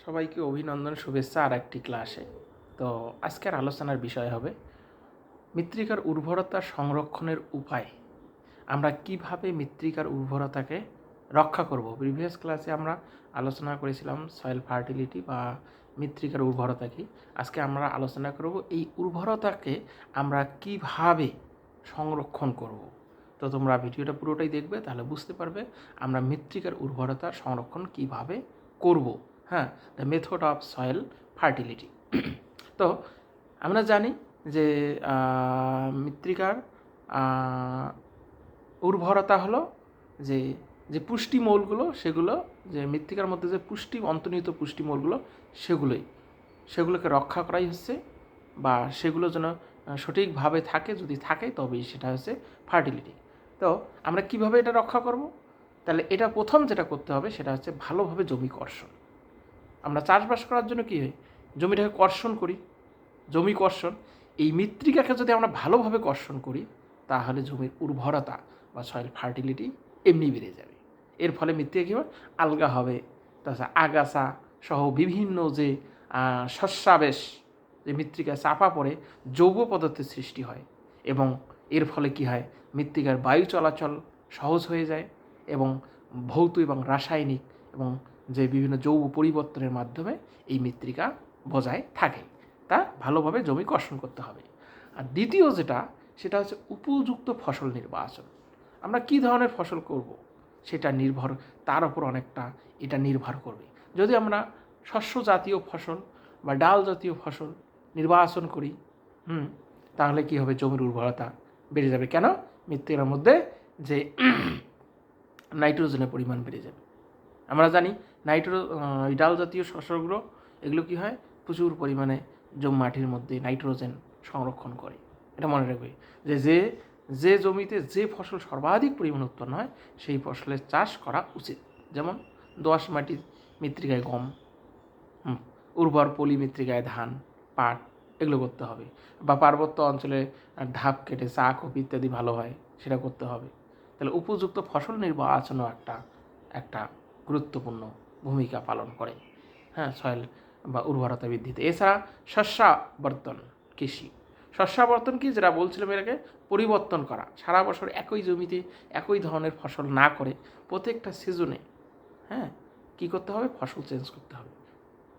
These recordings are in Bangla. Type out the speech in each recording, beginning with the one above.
সবাইকে অভিনন্দন, শুভেচ্ছা আর একটি ক্লাসে। তো আজকের আলোচনার বিষয় হবে মৃত্তিকার উর্বরতা সংরক্ষণের উপায়। আমরা কিভাবে মৃত্তিকার উর্বরতাকে রক্ষা করব। প্রিভিয়াস ক্লাসে আমরা আলোচনা করেছিলাম সয়েল ফার্টিলিটি বা মৃত্তিকার উর্বরতা কি। আজকে আমরা আলোচনা করব এই উর্বরতাকে আমরা কিভাবে সংরক্ষণ করব। তো তোমরা ভিডিওটা পুরোটাই দেখবে, তাহলে বুঝতে পারবে আমরা মৃত্তিকার উর্বরতা সংরক্ষণ কিভাবে করব। হ্যাঁ, the method of soil fertility. তো আমরা জানি যে মৃত্তিকার উর্বরতা হলো যে যে পুষ্টিমৌলগুলো, সেগুলো যে মৃত্তিকার মধ্যে যে অন্তর্নিহিত পুষ্টিমৌলগুলো সেগুলোকে রক্ষা করাই হচ্ছে, বা সেগুলো যেন সঠিকভাবে থাকে, যদি থাকে তবেই সেটা হচ্ছে ফার্টিলিটি। তো আমরা কিভাবে এটা রক্ষা করব? তাহলে এটা প্রথম যেটা করতে হবে সেটা হচ্ছে ভালোভাবে জমি কর্ষণ। আমরা চাষবাস করার জন্য কী হয়, জমিটাকে কর্ষণ করি। জমি কর্ষণ, এই মৃত্তিকাকে যদি আমরা ভালোভাবে কর্ষণ করি তাহলে জমির উর্বরতা বা সয়েল ফার্টিলিটি এমনি বেড়ে যাবে। এর ফলে মৃত্তিকা কী হবে, আলগা হবে, তাছাড়া আগাছা সহ বিভিন্ন যে শস্যাবেশ যে মৃত্তিকায় চাপা পড়ে জৈব পদার্থের সৃষ্টি হয়, এবং এর ফলে কী হয়, মৃত্তিকার বায়ু চলাচল সহজ হয়ে যায়, এবং ভৌত এবং রাসায়নিক এবং যে বিভিন্ন জৈব পরিবর্তনের মাধ্যমে এই মৃত্তিকা বজায় থাকে। তা ভালোভাবে জমি কর্ষণ করতে হবে। আর দ্বিতীয় সেটা হচ্ছে উপযুক্ত ফসল নির্বাচন। আমরা কী ধরনের ফসল করব সেটা তার উপর অনেকটা এটা নির্ভর করবে। যদি আমরা শস্য জাতীয় ফসল বা ডাল জাতীয় ফসল নির্বাচন করি, তাহলে কী হবে, জমির উর্বরতা বেড়ে যাবে। কেন? মৃত্তিকার মধ্যে যে নাইট্রোজেনের পরিমাণ বেড়ে যাবে। আমরা জানি ডাল জাতীয় শস্যগুলো, এগুলো কী হয়, প্রচুর পরিমাণে মাটির মধ্যে নাইট্রোজেন সংরক্ষণ করে। এটা মনে রাখবে যে জমিতে যে ফসল সর্বাধিক পরিমাণ উৎপন্ন হয় সেই ফসলের চাষ করা উচিত। যেমন দোআঁশ মাটির মৃত্তিকায় গম, উর্বর পলি মৃত্তিকায় ধান, পাট, এগুলো করতে হবে। বা পার্বত্য অঞ্চলে ধাপ কেটে চা, কফি ইত্যাদি ভালো হয়, সেটা করতে হবে। তাহলে উপযুক্ত ফসল নির্বাচনও একটা গুরুত্বপূর্ণ ভূমিকা পালন করে, সয়েল বা উর্বরতা বৃদ্ধিতে। এছাড়া শস্যাবর্তন কি, যেটা বলছিলাম এর আগে, পরিবর্তন করা। সারা বছর একই জমিতে একই ধরনের ফসল না করে প্রত্যেকটা সিজনে কী করতে হবে, ফসল চেঞ্জ করতে হবে।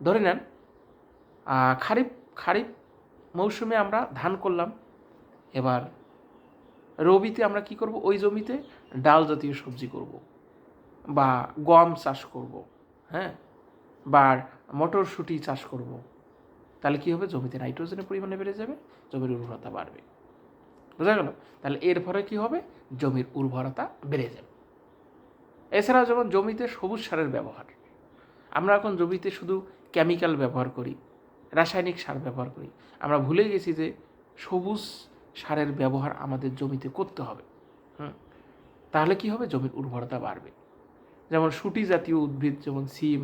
ধরে নেন খারিফ মৌসুমে আমরা ধান করলাম, এবার রবিতে আমরা কি করব, ওই জমিতে ডাল জাতীয় সবজি করব, বা গম চাষ করব, বা মটরশুঁটি চাষ করব। তাহলে কী হবে, জমিতে নাইট্রোজেনের পরিমাণে বেড়ে যাবে, জমির উর্বরতা বাড়বে। বোঝা গেল? তাহলে এর ফলে কী হবে, জমির উর্বরতা বেড়ে যাবে। এছাড়াও যেমন জমিতে সবুজ সারের ব্যবহার। আমরা এখন জমিতে শুধু কেমিক্যাল ব্যবহার করি, রাসায়নিক সার ব্যবহার করি। আমরা ভুলে গেছি যে সবুজ সারের ব্যবহার আমাদের জমিতে করতে হবে। তাহলে কি হবে, জমির উর্বরতা বাড়বে। যেমন শুটি জাতীয় উদ্ভিদ, যেমন সিম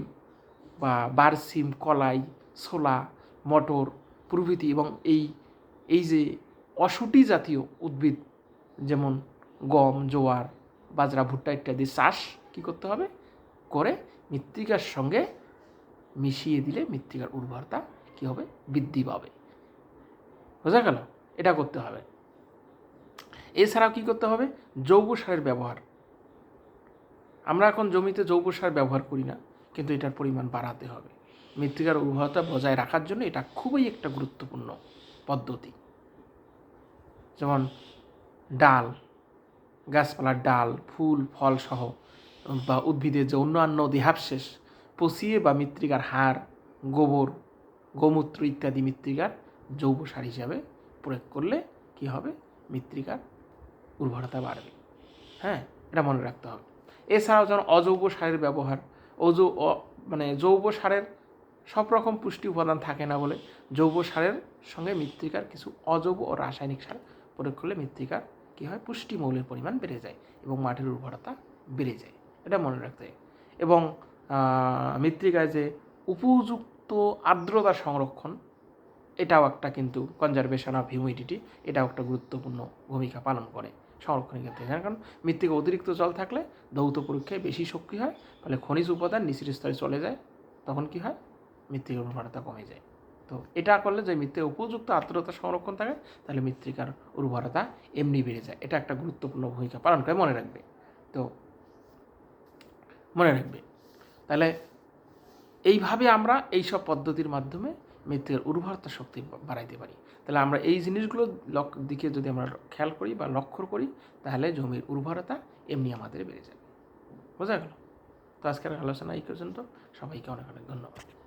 বা বারসিম, কলাই, ছোলা, মটর প্রভৃতি, এবং এই যে অশুটি জাতীয় উদ্ভিদ যেমন গম, জোয়ার, বাজরা, ভুট্টা ইত্যাদি চাষ কী করতে হবে, করে মৃত্তিকার সঙ্গে মিশিয়ে দিলে মৃত্তিকার উর্বরতা কী হবে, বৃদ্ধি পাবে। বোঝা গেল? এটা করতে হবে। এছাড়াও কী করতে হবে, জৈব সারের ব্যবহার। আমরা এখন জমিতে জৈব সার ব্যবহার করি না, কিন্তু এটার পরিমাণ বাড়াতে হবে। মৃত্তিকার উর্বরতা বজায় রাখার জন্য এটা খুবই একটা গুরুত্বপূর্ণ পদ্ধতি। যেমন ডাল, গাছপালার ডাল, ফুল, ফল সহ বা উদ্ভিদের যে অন্যান্য দেহাবশেষ পচিয়ে বা মৃত্তিকার হাড়, গোবর, গোমূত্র ইত্যাদি মৃত্তিকার জৈব সার হিসাবে প্রয়োগ করলে কি হবে, মৃত্তিকার উর্বরতা বাড়বে। এটা মনে রাখতে হবে। এছাড়াও যেমন অজৈব সারের ব্যবহার। জৈব সারের সব রকম পুষ্টি উপাদান থাকে না বলে জৈব সারের সঙ্গে মৃত্তিকার কিছু অজৈব ও রাসায়নিক সার প্রয়োগ করলে মৃত্তিকার কী হয়, পুষ্টি মৌলের পরিমাণ বেড়ে যায় এবং মাটির উর্বরতা বেড়ে যায়। এটা মনে রাখতে হয়। এবং মৃত্তিকায় যে উপযুক্ত আর্দ্রতা সংরক্ষণ, এটাও একটা কিন্তু কনজারভেশন অফ হিউমিডিটি, এটাও একটা গুরুত্বপূর্ণ ভূমিকা পালন করে সংরক্ষণের ক্ষেত্রে। কারণ মৃত্তিকা অতিরিক্ত জল থাকলে ধৌত পরীক্ষায় বেশি শক্তি হয়, ফলে খনিজ উপাদান নিচের স্তরে চলে যায়। তখন কি হয়, মৃত্তিকার উর্বরতা কমে যায়। তো এটা করলে যে মৃত্তিকার উপযুক্ত আর্দ্রতা সংরক্ষণ থাকে, তাহলে মৃত্তিকার উর্বরতা এমনি বেড়ে যায়। এটা একটা গুরুত্বপূর্ণ ভূমিকা পালন করে, মনে রাখবে। তো মনে রাখবে তাহলে এইভাবে আমরা এইসব পদ্ধতির মাধ্যমে মৃত্তিকার উর্বরতা শক্তি বাড়াইতে পারি। তাহলে আমরা এই জিনিসগুলো দিকে যদি আমরা খেয়াল করি বা লক্ষ্য করি, তাহলে জমির উর্বরতা এমনি আমাদের বেড়ে যাবে। বোঝা গেল? তো আজকের আলোচনা এই পর্যন্ত। সবাইকে অনেক অনেক ধন্যবাদ।